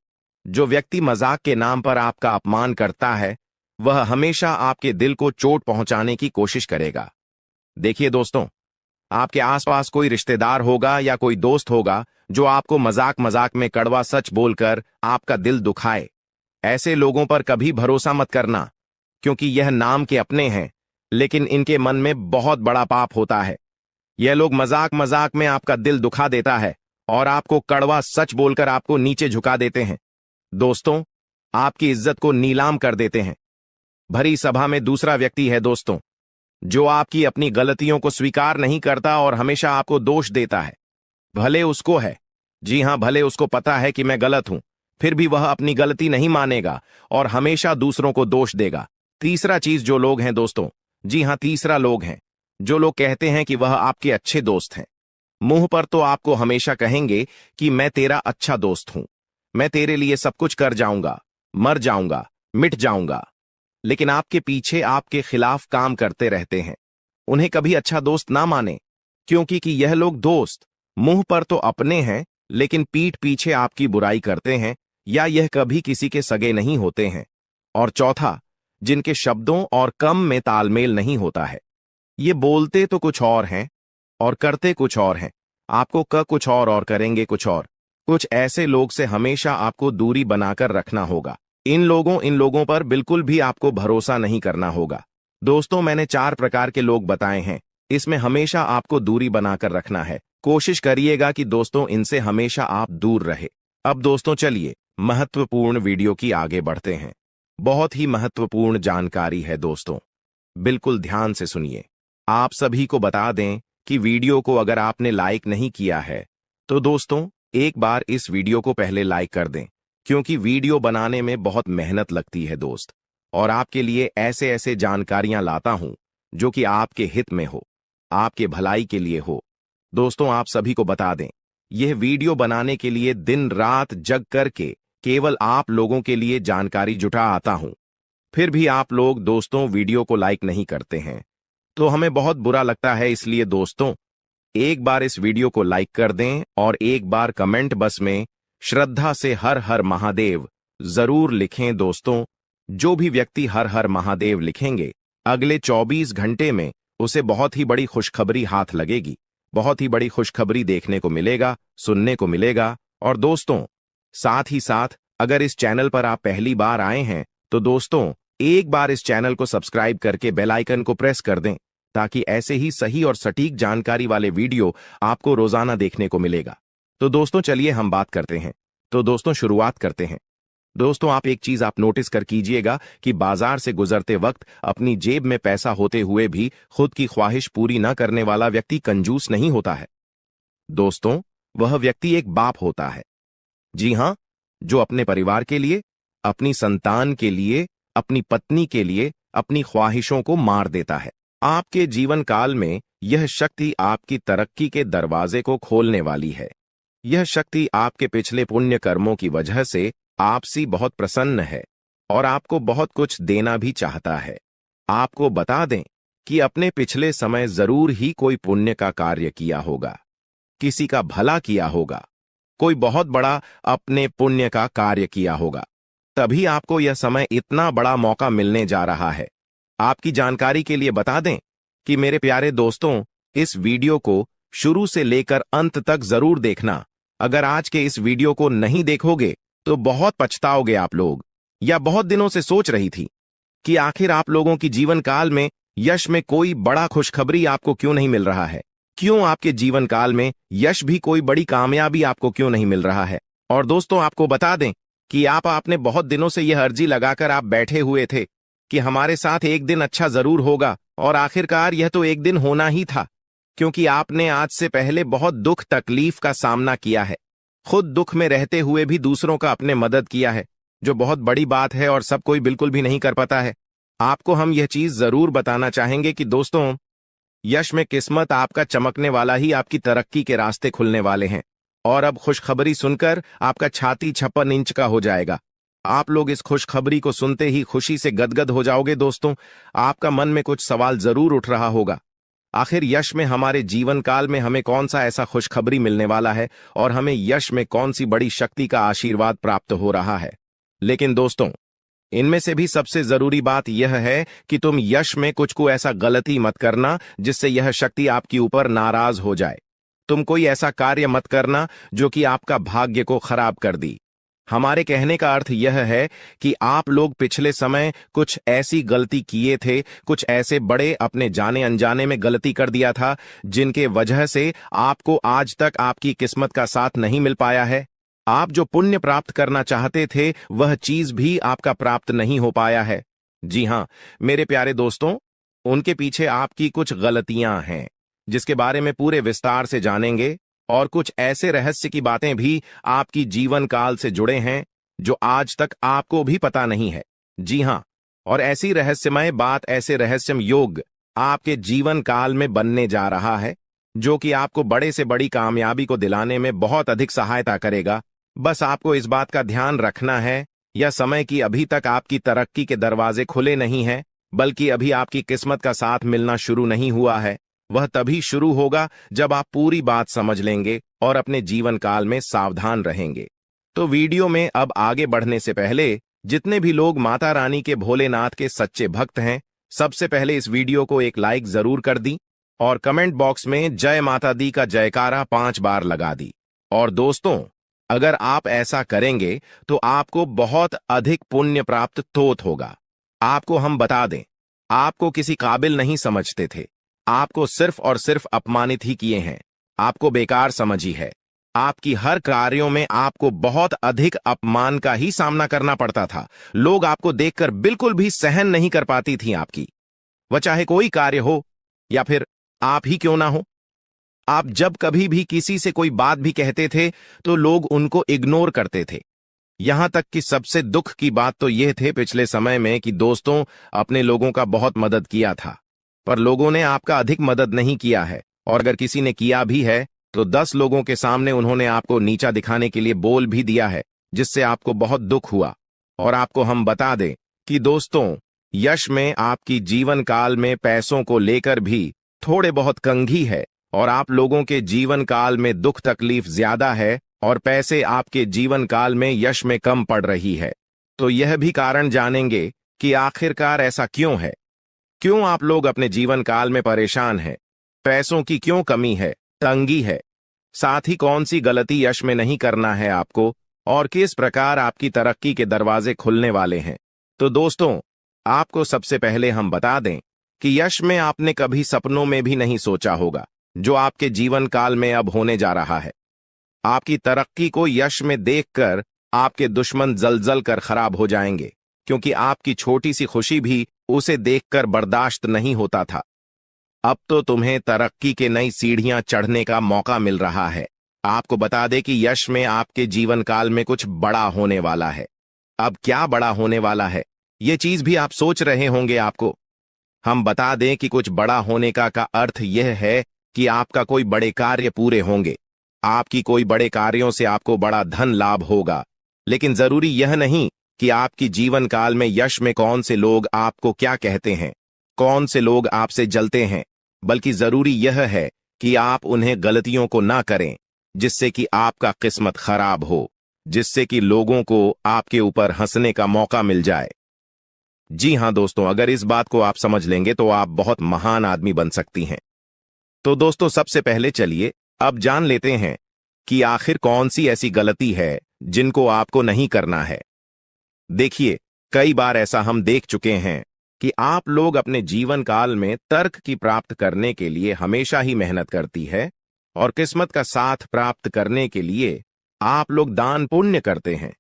जो व्यक्ति मजाक के नाम पर आपका अपमान करता है, वह हमेशा आपके दिल को चोट पहुंचाने की कोशिश करेगा। देखिए दोस्तों, आपके आसपास कोई रिश्तेदार होगा या कोई दोस्त होगा जो आपको मजाक मजाक में कड़वा सच बोलकर आपका दिल दुखाए। ऐसे लोगों पर कभी भरोसा मत करना, क्योंकि यह नाम के अपने हैं, लेकिन इनके मन में बहुत बड़ा पाप होता है। यह लोग मजाक मजाक में आपका दिल दुखा देता है और आपको कड़वा सच बोलकर आपको नीचे झुका देते हैं। दोस्तों, आपकी इज्जत को नीलाम कर देते हैं। भरी सभा में दूसरा व्यक्ति है दोस्तों, जो आपकी अपनी गलतियों को स्वीकार नहीं करता और हमेशा आपको दोष देता है। भले उसको है, जी हां, भले उसको पता है कि मैं गलत हूं, फिर भी वह अपनी गलती नहीं मानेगा और हमेशा दूसरों को दोष देगा। तीसरा चीज जो लोग हैं दोस्तों, जी हां, तीसरा लोग हैं जो लोग कहते हैं कि वह आपके अच्छे दोस्त हैं। मुंह पर तो आपको हमेशा कहेंगे कि मैं तेरा अच्छा दोस्त हूं, मैं तेरे लिए सब कुछ कर जाऊंगा, मर जाऊंगा, मिट जाऊंगा, लेकिन आपके पीछे आपके खिलाफ काम करते रहते हैं। उन्हें कभी अच्छा दोस्त ना माने, क्योंकि कि यह लोग दोस्त मुंह पर तो अपने हैं, लेकिन पीठ पीछे आपकी बुराई करते हैं, या यह कभी किसी के सगे नहीं होते हैं। और चौथा, जिनके शब्दों और कम में तालमेल नहीं होता है। ये बोलते तो कुछ और हैं और करते कुछ और हैं, आपको कुछ और करेंगे कुछ और। कुछ ऐसे लोग से हमेशा आपको दूरी बनाकर रखना होगा। इन लोगों पर बिल्कुल भी आपको भरोसा नहीं करना होगा। दोस्तों, मैंने 4 प्रकार के लोग बताए हैं, इसमें हमेशा आपको दूरी बनाकर रखना है। कोशिश करिएगा कि दोस्तों इनसे हमेशा आप दूर रहे। अब दोस्तों चलिए महत्वपूर्ण वीडियो की आगे बढ़ते हैं। बहुत ही महत्वपूर्ण जानकारी है दोस्तों, बिल्कुल ध्यान से सुनिए। आप सभी को बता दें कि वीडियो को अगर आपने लाइक नहीं किया है तो दोस्तों एक बार इस वीडियो को पहले लाइक कर दें, क्योंकि वीडियो बनाने में बहुत मेहनत लगती है दोस्त, और आपके लिए ऐसे ऐसे जानकारियां लाता हूं जो कि आपके हित में हो, आपके भलाई के लिए हो। दोस्तों, आप सभी को बता दें, यह वीडियो बनाने के लिए दिन रात जग करके केवल आप लोगों के लिए जानकारी जुटा आता हूं। फिर भी आप लोग दोस्तों वीडियो को लाइक नहीं करते हैं, तो हमें बहुत बुरा लगता है। इसलिए दोस्तों एक बार इस वीडियो को लाइक कर दें और एक बार कमेंट बॉक्स में श्रद्धा से हर हर महादेव जरूर लिखें। दोस्तों, जो भी व्यक्ति हर हर महादेव लिखेंगे, अगले 24 घंटे में उसे बहुत ही बड़ी खुशखबरी हाथ लगेगी, बहुत ही बड़ी खुशखबरी देखने को मिलेगा, सुनने को मिलेगा। और दोस्तों साथ ही साथ अगर इस चैनल पर आप पहली बार आए हैं तो दोस्तों एक बार इस चैनल को सब्सक्राइब करके बेल आइकन को प्रेस कर दें, ताकि ऐसे ही सही और सटीक जानकारी वाले वीडियो आपको रोजाना देखने को मिलेगा। तो दोस्तों चलिए हम बात करते हैं। तो दोस्तों शुरुआत करते हैं। दोस्तों, आप एक चीज आप नोटिस कर कीजिएगा कि बाजार से गुजरते वक्त अपनी जेब में पैसा होते हुए भी खुद की ख्वाहिश पूरी न करने वाला व्यक्ति कंजूस नहीं होता है। दोस्तों, वह व्यक्ति एक बाप होता है, जी हां, जो अपने परिवार के लिए, अपनी संतान के लिए, अपनी पत्नी के लिए अपनी ख्वाहिशों को मार देता है। आपके जीवन काल में यह शक्ति आपकी तरक्की के दरवाजे को खोलने वाली है। यह शक्ति आपके पिछले पुण्य कर्मों की वजह से आपसी बहुत प्रसन्न है और आपको बहुत कुछ देना भी चाहता है। आपको बता दें कि अपने पिछले समय जरूर ही कोई पुण्य का कार्य किया होगा, किसी का भला किया होगा, कोई बहुत बड़ा अपने पुण्य का कार्य किया होगा। तभी आपको यह समय इतना बड़ा मौका मिलने जा रहा है। आपकी जानकारी के लिए बता दें कि मेरे प्यारे दोस्तों, इस वीडियो को शुरू से लेकर अंत तक जरूर देखना। अगर आज के इस वीडियो को नहीं देखोगे तो बहुत पछताओगे आप लोग। या बहुत दिनों से सोच रही थी कि आखिर आप लोगों की जीवन काल में यश में कोई बड़ा खुशखबरी आपको क्यों नहीं मिल रहा है? क्यों आपके जीवन काल में यश भी कोई बड़ी कामयाबी आपको क्यों नहीं मिल रहा है? और दोस्तों, आपको बता दें कि आपने बहुत दिनों से यह अर्जी लगाकर आप बैठे हुए थे कि हमारे साथ एक दिन अच्छा जरूर होगा, और आखिरकार यह तो एक दिन होना ही था, क्योंकि आपने आज से पहले बहुत दुख तकलीफ का सामना किया है। खुद दुख में रहते हुए भी दूसरों का अपने मदद किया है, जो बहुत बड़ी बात है और सब कोई बिल्कुल भी नहीं कर पाता है। आपको हम यह चीज जरूर बताना चाहेंगे कि दोस्तों, यश में किस्मत आपका चमकने वाला ही आपकी तरक्की के रास्ते खुलने वाले हैं। और अब खुशखबरी सुनकर आपका छाती 56 इंच का हो जाएगा। आप लोग इस खुशखबरी को सुनते ही खुशी से गदगद हो जाओगे। दोस्तों, आपका मन में कुछ सवाल जरूर उठ रहा होगा, आखिर यश में हमारे जीवन काल में हमें कौन सा ऐसा खुशखबरी मिलने वाला है और हमें यश में कौन सी बड़ी शक्ति का आशीर्वाद प्राप्त हो रहा है। लेकिन दोस्तों, इनमें से भी सबसे जरूरी बात यह है कि तुम यश में कुछ को ऐसा गलती मत करना जिससे यह शक्ति आपके ऊपर नाराज हो जाए। तुम कोई ऐसा कार्य मत करना जो कि आपका भाग्य को खराब कर दी। हमारे कहने का अर्थ यह है कि आप लोग पिछले समय कुछ ऐसी गलती किए थे, कुछ ऐसे बड़े अपने जाने अनजाने में गलती कर दिया था जिनके वजह से आपको आज तक आपकी किस्मत का साथ नहीं मिल पाया है। आप जो पुण्य प्राप्त करना चाहते थे वह चीज भी आपका प्राप्त नहीं हो पाया है। जी हां मेरे प्यारे दोस्तों, उनके पीछे आपकी कुछ गलतियां हैं जिसके बारे में पूरे विस्तार से जानेंगे, और कुछ ऐसे रहस्य की बातें भी आपकी जीवन काल से जुड़े हैं जो आज तक आपको भी पता नहीं है। जी हां, और ऐसी रहस्यमय बात, ऐसे रहस्यमय योग आपके जीवन काल में बनने जा रहा है जो कि आपको बड़े से बड़ी कामयाबी को दिलाने में बहुत अधिक सहायता करेगा। बस आपको इस बात का ध्यान रखना है, यह समय की अभी तक आपकी तरक्की के दरवाजे खुले नहीं हैं, बल्कि अभी आपकी किस्मत का साथ मिलना शुरू नहीं हुआ है। वह तभी शुरू होगा जब आप पूरी बात समझ लेंगे और अपने जीवन काल में सावधान रहेंगे। तो वीडियो में अब आगे बढ़ने से पहले जितने भी लोग माता रानी के भोलेनाथ के सच्चे भक्त हैं, सबसे पहले इस वीडियो को एक लाइक जरूर कर दी और कमेंट बॉक्स में जय माता दी का जयकारा 5 बार लगा दी। और दोस्तों, अगर आप ऐसा करेंगे तो आपको बहुत अधिक पुण्य प्राप्त तोत होगा। आपको हम बता दें, आपको किसी काबिल नहीं समझते थे, आपको सिर्फ और सिर्फ अपमानित ही किए हैं, आपको बेकार समझी है। आपकी हर कार्यों में आपको बहुत अधिक अपमान का ही सामना करना पड़ता था। लोग आपको देखकर बिल्कुल भी सहन नहीं कर पाती थी आपकी, वह चाहे कोई कार्य हो या फिर आप ही क्यों ना हो। आप जब कभी भी किसी से कोई बात भी कहते थे तो लोग उनको इग्नोर करते थे। यहां तक कि सबसे दुख की बात तो यह थे पिछले समय में कि दोस्तों, अपने लोगों का बहुत मदद किया था, पर लोगों ने आपका अधिक मदद नहीं किया है, और अगर किसी ने किया भी है तो 10 लोगों के सामने उन्होंने आपको नीचा दिखाने के लिए बोल भी दिया है, जिससे आपको बहुत दुख हुआ। और आपको हम बता दें कि दोस्तों, यश में आपकी जीवन काल में पैसों को लेकर भी थोड़े बहुत कंघी है, और आप लोगों के जीवन काल में दुख तकलीफ ज्यादा है और पैसे आपके जीवन काल में यश में कम पड़ रही है। तो यह भी कारण जानेंगे कि आखिरकार ऐसा क्यों है, क्यों आप लोग अपने जीवन काल में परेशान हैं, पैसों की क्यों कमी है, तंगी है, साथ ही कौन सी गलती यश में नहीं करना है आपको, और किस प्रकार आपकी तरक्की के दरवाजे खुलने वाले हैं। तो दोस्तों, आपको सबसे पहले हम बता दें कि यश में आपने कभी सपनों में भी नहीं सोचा होगा जो आपके जीवन काल में अब होने जा रहा है। आपकी तरक्की को यश में देखकर आपके दुश्मन जलजल कर खराब हो जाएंगे, क्योंकि आपकी छोटी सी खुशी भी उसे देखकर बर्दाश्त नहीं होता था। अब तो तुम्हें तरक्की के नई सीढ़ियां चढ़ने का मौका मिल रहा है। आपको बता दें कि यश में आपके जीवन काल में कुछ बड़ा होने वाला है। अब क्या बड़ा होने वाला है, ये चीज भी आप सोच रहे होंगे। आपको हम बता दें कि कुछ बड़ा होने का अर्थ यह है कि आपका कोई बड़े कार्य पूरे होंगे, आपकी कोई बड़े कार्यों से आपको बड़ा धन लाभ होगा। लेकिन जरूरी यह नहीं कि आपकी जीवन काल में यश में कौन से लोग आपको क्या कहते हैं, कौन से लोग आपसे जलते हैं, बल्कि जरूरी यह है कि आप उन्हें गलतियों को ना करें जिससे कि आपका किस्मत खराब हो, जिससे कि लोगों को आपके ऊपर हंसने का मौका मिल जाए। जी हां दोस्तों, अगर इस बात को आप समझ लेंगे तो आप बहुत महान आदमी बन सकती हैं। तो दोस्तों, सबसे पहले चलिए अब जान लेते हैं कि आखिर कौन सी ऐसी गलती है जिनको आपको नहीं करना है। देखिए, कई बार ऐसा हम देख चुके हैं कि आप लोग अपने जीवन काल में तर्क की प्राप्त करने के लिए हमेशा ही मेहनत करती है और किस्मत का साथ प्राप्त करने के लिए आप लोग दान पुण्य करते हैं।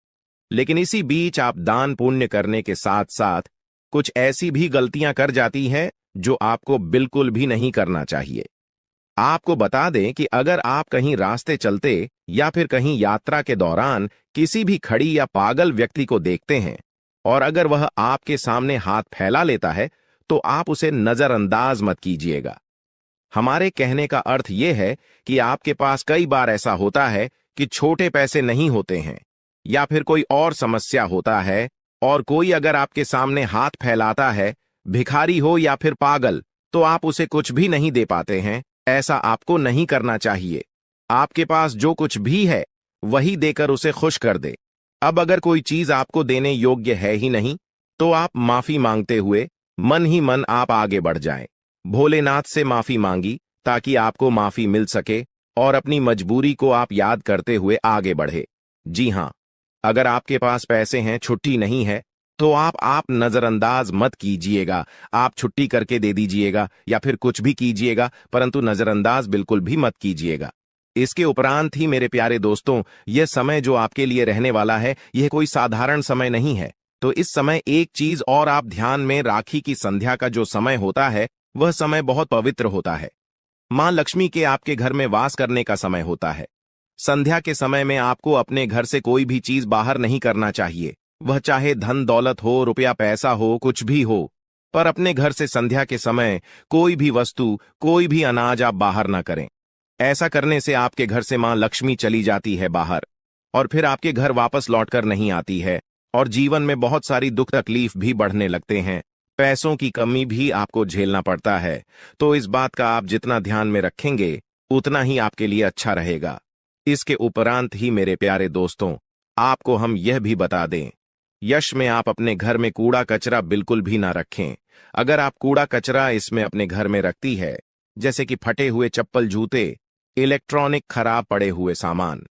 लेकिन इसी बीच आप दान पुण्य करने के साथ साथ कुछ ऐसी भी गलतियां कर जाती हैं जो आपको बिल्कुल भी नहीं करना चाहिए। आपको बता दें कि अगर आप कहीं रास्ते चलते या फिर कहीं यात्रा के दौरान किसी भी खड़ी या पागल व्यक्ति को देखते हैं और अगर वह आपके सामने हाथ फैला लेता है तो आप उसे नजरअंदाज मत कीजिएगा। हमारे कहने का अर्थ यह है कि आपके पास कई बार ऐसा होता है कि छोटे पैसे नहीं होते हैं या फिर कोई और समस्या होता है और कोई अगर आपके सामने हाथ फैलाता है, भिखारी हो या फिर पागल, तो आप उसे कुछ भी नहीं दे पाते हैं। ऐसा आपको नहीं करना चाहिए। आपके पास जो कुछ भी है वही देकर उसे खुश कर दे। अब अगर कोई चीज आपको देने योग्य है ही नहीं तो आप माफी मांगते हुए मन ही मन आप आगे बढ़ जाएं। भोलेनाथ से माफी मांगी ताकि आपको माफी मिल सके और अपनी मजबूरी को आप याद करते हुए आगे बढ़े। जी हां, अगर आपके पास पैसे हैं, छुट्टी नहीं है, तो आप नजरअंदाज मत कीजिएगा। आप छुट्टी करके दे दीजिएगा या फिर कुछ भी कीजिएगा, परंतु नजरअंदाज बिल्कुल भी मत कीजिएगा। इसके उपरांत ही मेरे प्यारे दोस्तों, यह समय जो आपके लिए रहने वाला है, यह कोई साधारण समय नहीं है। तो इस समय एक चीज और आप ध्यान में, राखी की संध्या का जो समय होता है वह समय बहुत पवित्र होता है। मां लक्ष्मी के आपके घर में वास करने का समय होता है। संध्या के समय में आपको अपने घर से कोई भी चीज बाहर नहीं करना चाहिए, वह चाहे धन दौलत हो, रुपया पैसा हो, कुछ भी हो, पर अपने घर से संध्या के समय कोई भी वस्तु, कोई भी अनाज आप बाहर ना करें। ऐसा करने से आपके घर से मां लक्ष्मी चली जाती है बाहर और फिर आपके घर वापस लौटकर नहीं आती है और जीवन में बहुत सारी दुख तकलीफ भी बढ़ने लगते हैं। पैसों की कमी भी आपको झेलना पड़ता है। तो इस बात का आप जितना ध्यान में रखेंगे उतना ही आपके लिए अच्छा रहेगा। इसके उपरांत ही मेरे प्यारे दोस्तों, आपको हम यह भी बता दें, यश में आप अपने घर में कूड़ा कचरा बिल्कुल भी ना रखें। अगर आप कूड़ा कचरा इसमें अपने घर में रखती है, जैसे कि फटे हुए चप्पल, जूते, इलेक्ट्रॉनिक खराब पड़े हुए सामान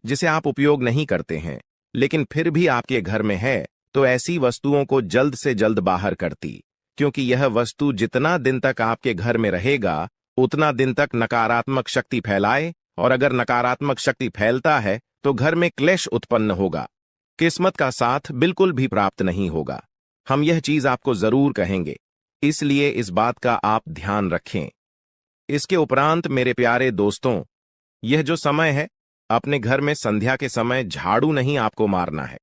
जिसे आप उपयोग नहीं करते हैं लेकिन फिर भी आपके घर में है, तो ऐसी वस्तुओं को जल्द से जल्द बाहर करती, क्योंकि यह वस्तु जितना दिन तक आपके घर में रहेगा उतना दिन तक नकारात्मक शक्ति फैलाए और अगर नकारात्मक शक्ति फैलता है तो घर में क्लेश उत्पन्न होगा, किस्मत का साथ बिल्कुल भी प्राप्त नहीं होगा। हम यह चीज आपको जरूर कहेंगे, इसलिए इस बात का आप ध्यान रखें। इसके उपरांत मेरे प्यारे दोस्तों, यह जो समय है, अपने घर में संध्या के समय झाड़ू नहीं आपको मारना है,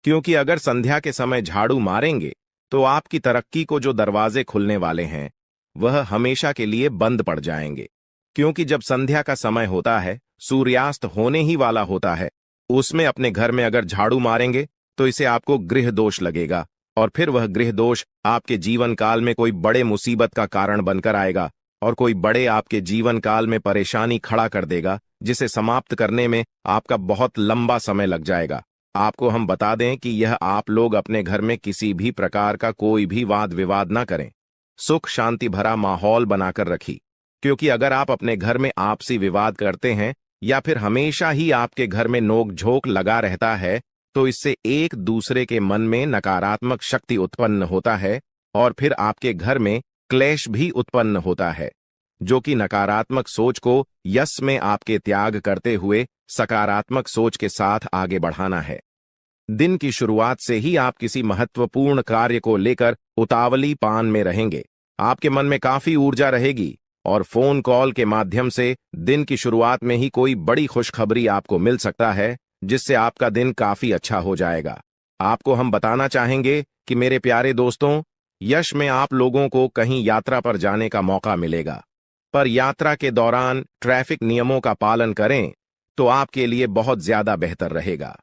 क्योंकि अगर संध्या के समय झाड़ू मारेंगे तो आपकी तरक्की को जो दरवाजे खुलने वाले हैं वह हमेशा के लिए बंद पड़ जाएंगे। क्योंकि जब संध्या का समय होता है, सूर्यास्त होने ही वाला होता है, उसमें अपने घर में अगर झाड़ू मारेंगे तो इसे आपको गृह दोष लगेगा और फिर वह गृह दोष आपके जीवन काल में कोई बड़े मुसीबत का कारण बनकर आएगा और कोई बड़े आपके जीवन काल में परेशानी खड़ा कर देगा, जिसे समाप्त करने में आपका बहुत लंबा समय लग जाएगा। आपको हम बता दें कि यह आप लोग अपने घर में किसी भी प्रकार का कोई भी वाद विवाद ना करें, सुख शांति भरा माहौल बनाकर रखी, क्योंकि अगर आप अपने घर में आपसी विवाद करते हैं या फिर हमेशा ही आपके घर में नोक झोंक लगा रहता है तो इससे एक दूसरे के मन में नकारात्मक शक्ति उत्पन्न होता है और फिर आपके घर में क्लेश भी उत्पन्न होता है, जो कि नकारात्मक सोच को यश में आपके त्याग करते हुए सकारात्मक सोच के साथ आगे बढ़ाना है। दिन की शुरुआत से ही आप किसी महत्वपूर्ण कार्य को लेकर उतावली पान में रहेंगे। आपके मन में काफी ऊर्जा रहेगी और फोन कॉल के माध्यम से दिन की शुरुआत में ही कोई बड़ी खुशखबरी आपको मिल सकता है, जिससे आपका दिन काफी अच्छा हो जाएगा। आपको हम बताना चाहेंगे कि मेरे प्यारे दोस्तों, यश में आप लोगों को कहीं यात्रा पर जाने का मौका मिलेगा, पर यात्रा के दौरान ट्रैफिक नियमों का पालन करें तो आपके लिए बहुत ज्यादा बेहतर रहेगा।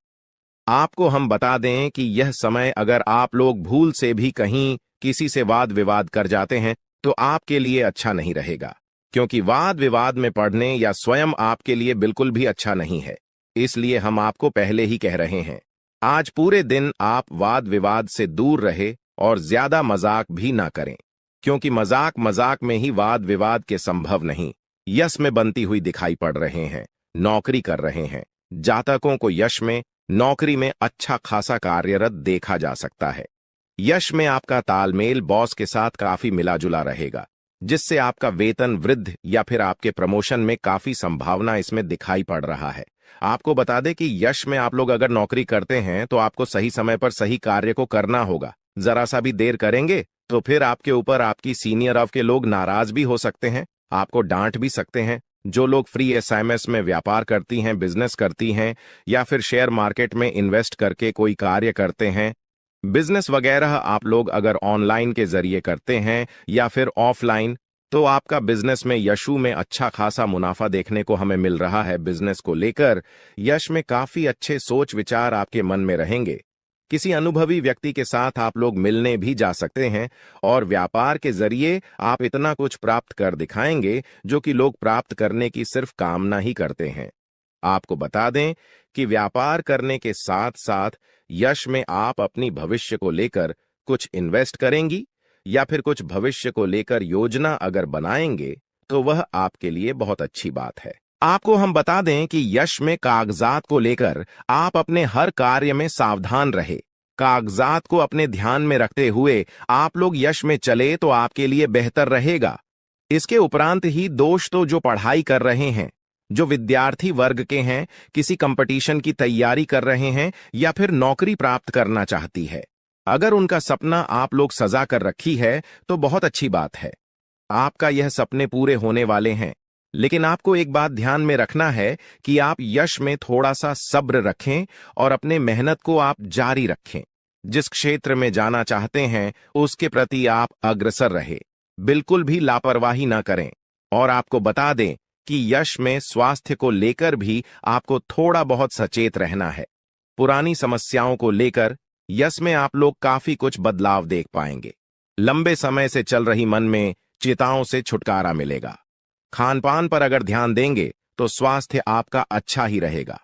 आपको हम बता दें कि यह समय अगर आप लोग भूल से भी कहीं किसी से वाद विवाद कर जाते हैं तो आपके लिए अच्छा नहीं रहेगा, क्योंकि वाद विवाद में पड़ने या स्वयं आपके लिए बिल्कुल भी अच्छा नहीं है। इसलिए हम आपको पहले ही कह रहे हैं, आज पूरे दिन आप वाद विवाद से दूर रहे और ज्यादा मजाक भी ना करें, क्योंकि मजाक मजाक में ही वाद विवाद के संभव नहीं यश में बनती हुई दिखाई पड़ रहे हैं। नौकरी कर रहे हैं जातकों को यश में, नौकरी में अच्छा खासा कार्यरत देखा जा सकता है। यश में आपका तालमेल बॉस के साथ काफी मिला जुला रहेगा, जिससे आपका वेतन वृद्ध या फिर आपके प्रमोशन में काफी संभावना इसमें दिखाई पड़ रहा है। आपको बता दें कि यश में आप लोग अगर नौकरी करते हैं तो आपको सही समय पर सही कार्य को करना होगा। जरा सा भी देर करेंगे तो फिर आपके ऊपर आपकी सीनियर ऑफ के लोग नाराज भी हो सकते हैं, आपको डांट भी सकते हैं। जो लोग फ्री एसएमएस में व्यापार करती हैं, बिजनेस करती हैं या फिर शेयर मार्केट में इन्वेस्ट करके कोई कार्य करते हैं, बिजनेस वगैरह आप लोग अगर ऑनलाइन के जरिए करते हैं या फिर ऑफलाइन, तो आपका बिजनेस में यशु में अच्छा खासा मुनाफा देखने को हमें मिल रहा है। बिजनेस को लेकर यश में काफी अच्छे सोच विचार आपके मन में रहेंगे। किसी अनुभवी व्यक्ति के साथ आप लोग मिलने भी जा सकते हैं और व्यापार के जरिए आप इतना कुछ प्राप्त कर दिखाएंगे जो कि लोग प्राप्त करने की सिर्फ कामना ही करते हैं। आपको बता दें कि व्यापार करने के साथ साथ यश में आप अपनी भविष्य को लेकर कुछ इन्वेस्ट करेंगी या फिर कुछ भविष्य को लेकर योजना अगर बनाएंगे तो वह आपके लिए बहुत अच्छी बात है। आपको हम बता दें कि यश में कागजात को लेकर आप अपने हर कार्य में सावधान रहे। कागजात को अपने ध्यान में रखते हुए आप लोग यश में चले तो आपके लिए बेहतर रहेगा। इसके उपरांत ही दोस्त तो जो पढ़ाई कर रहे हैं, जो विद्यार्थी वर्ग के हैं, किसी कंपटीशन की तैयारी कर रहे हैं या फिर नौकरी प्राप्त करना चाहती है, अगर उनका सपना आप लोग सजा कर रखी है तो बहुत अच्छी बात है। आपका यह सपने पूरे होने वाले हैं, लेकिन आपको एक बात ध्यान में रखना है कि आप यश में थोड़ा सा सब्र रखें और अपने मेहनत को आप जारी रखें। जिस क्षेत्र में जाना चाहते हैं उसके प्रति आप अग्रसर रहे, बिल्कुल भी लापरवाही ना करें। और आपको बता दें कि यश में स्वास्थ्य को लेकर भी आपको थोड़ा बहुत सचेत रहना है। पुरानी समस्याओं को लेकर यश में आप लोग काफी कुछ बदलाव देख पाएंगे। लंबे समय से चल रही मन में चिंताओं से छुटकारा मिलेगा। खान पान पर अगर ध्यान देंगे तो स्वास्थ्य आपका अच्छा ही रहेगा,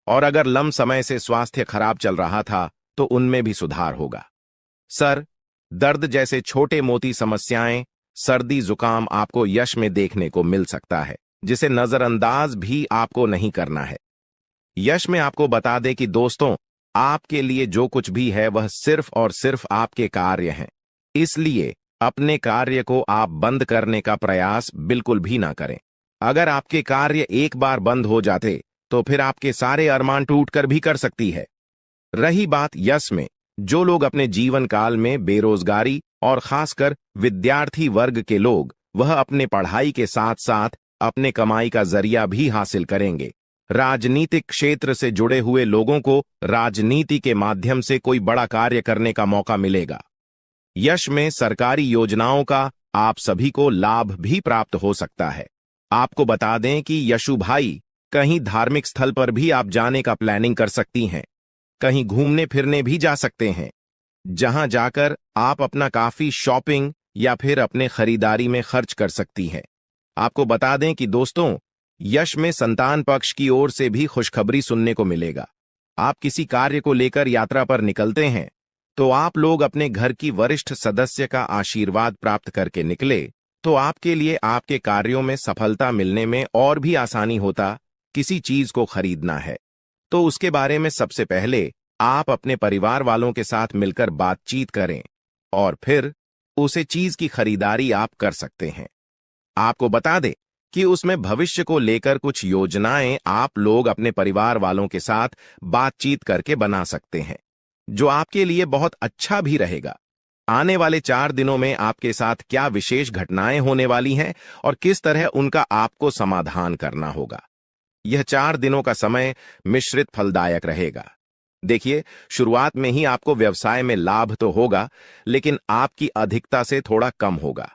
और अगर लंबे समय से स्वास्थ्य खराब चल रहा था तो उनमें भी सुधार होगा। सर दर्द जैसे छोटे मोटी समस्याएं, सर्दी जुकाम आपको यश में देखने को मिल सकता है, जिसे नजरअंदाज भी आपको नहीं करना है। यश में आपको बता दें कि दोस्तों, आपके लिए जो कुछ भी है वह सिर्फ और सिर्फ आपके कार्य हैं, इसलिए अपने कार्य को आप बंद करने का प्रयास बिल्कुल भी ना करें। अगर आपके कार्य एक बार बंद हो जाते तो फिर आपके सारे अरमान टूटकर भी कर सकती है। रही बात यश में, जो लोग अपने जीवन काल में बेरोजगारी और खासकर विद्यार्थी वर्ग के लोग, वह अपने पढ़ाई के साथ साथ अपने कमाई का जरिया भी हासिल करेंगे। राजनीतिक क्षेत्र से जुड़े हुए लोगों को राजनीति के माध्यम से कोई बड़ा कार्य करने का मौका मिलेगा। यश में सरकारी योजनाओं का आप सभी को लाभ भी प्राप्त हो सकता है। आपको बता दें कि यशु भाई कहीं धार्मिक स्थल पर भी आप जाने का प्लानिंग कर सकती हैं, कहीं घूमने फिरने भी जा सकते हैं, जहां जाकर आप अपना काफी शॉपिंग या फिर अपने खरीदारी में खर्च कर सकती हैं। आपको बता दें कि दोस्तों, यश में संतान पक्ष की ओर से भी खुशखबरी सुनने को मिलेगा। आप किसी कार्य को लेकर यात्रा पर निकलते हैं तो आप लोग अपने घर की वरिष्ठ सदस्य का आशीर्वाद प्राप्त करके निकले तो आपके लिए आपके कार्यों में सफलता मिलने में और भी आसानी होता। किसी चीज को खरीदना है तो उसके बारे में सबसे पहले आप अपने परिवार वालों के साथ मिलकर बातचीत करें और फिर उसे चीज की खरीदारी आप कर सकते हैं। आपको बता दें कि उसमें भविष्य को लेकर कुछ योजनाएं आप लोग अपने परिवार वालों के साथ बातचीत करके बना सकते हैं, जो आपके लिए बहुत अच्छा भी रहेगा। आने वाले 4 दिनों में आपके साथ क्या विशेष घटनाएं होने वाली हैं और किस तरह उनका आपको समाधान करना होगा। यह 4 दिनों का समय मिश्रित फलदायक रहेगा। देखिए, शुरुआत में ही आपको व्यवसाय में लाभ तो होगा, लेकिन आपकी अधिकता से थोड़ा कम होगा।